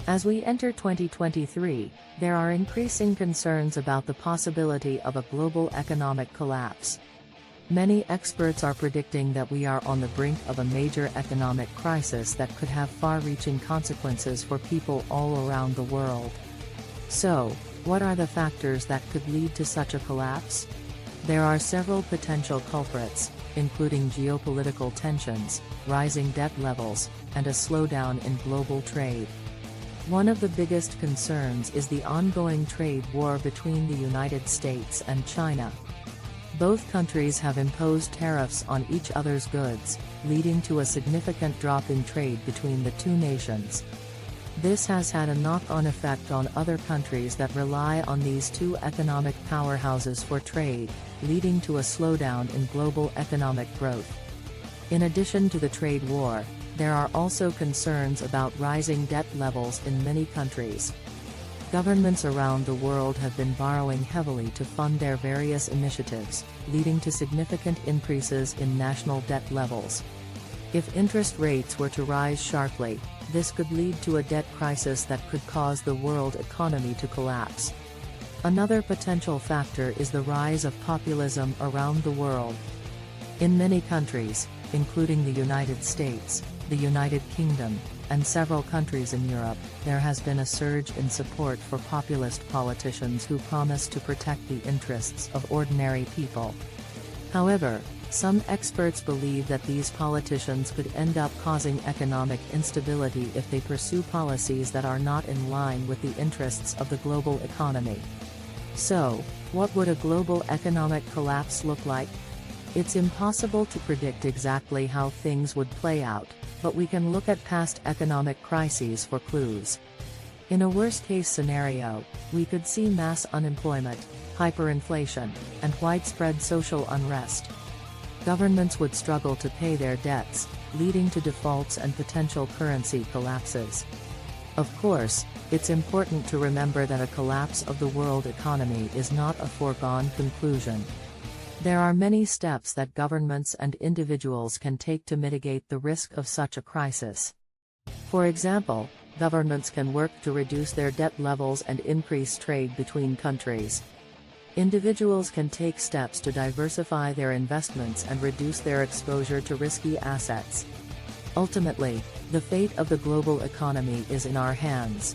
As we enter 2023, there are increasing concerns about the possibility of a global economic collapse. Many experts are predicting that we are on the brink of a major economic crisis that could have far-reaching consequences for people all around the world. So, what are the factors that could lead to such a collapse? There are several potential culprits, including geopolitical tensions, rising debt levels, and a slowdown in global trade. One of the biggest concerns is the ongoing trade war between the United States and China. Both countries have imposed tariffs on each other's goods, leading to a significant drop in trade between the two nations. This has had a knock-on effect on other countries that rely on these two economic powerhouses for trade, leading to a slowdown in global economic growth. In addition to the trade war, there are also concerns about rising debt levels in many countries. Governments around the world have been borrowing heavily to fund their various initiatives, leading to significant increases in national debt levels. If interest rates were to rise sharply, this could lead to a debt crisis that could cause the world economy to collapse. Another potential factor is the rise of populism around the world. In many countries, including the United States, the United Kingdom, and several countries in Europe, there has been a surge in support for populist politicians who promise to protect the interests of ordinary people. However, some experts believe that these politicians could end up causing economic instability if they pursue policies that are not in line with the interests of the global economy. So, what would a global economic collapse look like? It's impossible to predict exactly how things would play out, but we can look at past economic crises for clues. In a worst-case scenario, we could see mass unemployment, hyperinflation, and widespread social unrest. Governments would struggle to pay their debts, leading to defaults and potential currency collapses. Of course, it's important to remember that a collapse of the world economy is not a foregone conclusion. There are many steps that governments and individuals can take to mitigate the risk of such a crisis. For example, governments can work to reduce their debt levels and increase trade between countries. Individuals can take steps to diversify their investments and reduce their exposure to risky assets. Ultimately, the fate of the global economy is in our hands.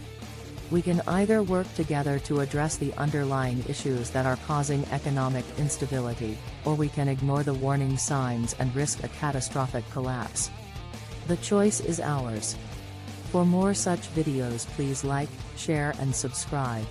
We can either work together to address the underlying issues that are causing economic instability, or we can ignore the warning signs and risk a catastrophic collapse. The choice is ours. For more such videos, please like, share and subscribe.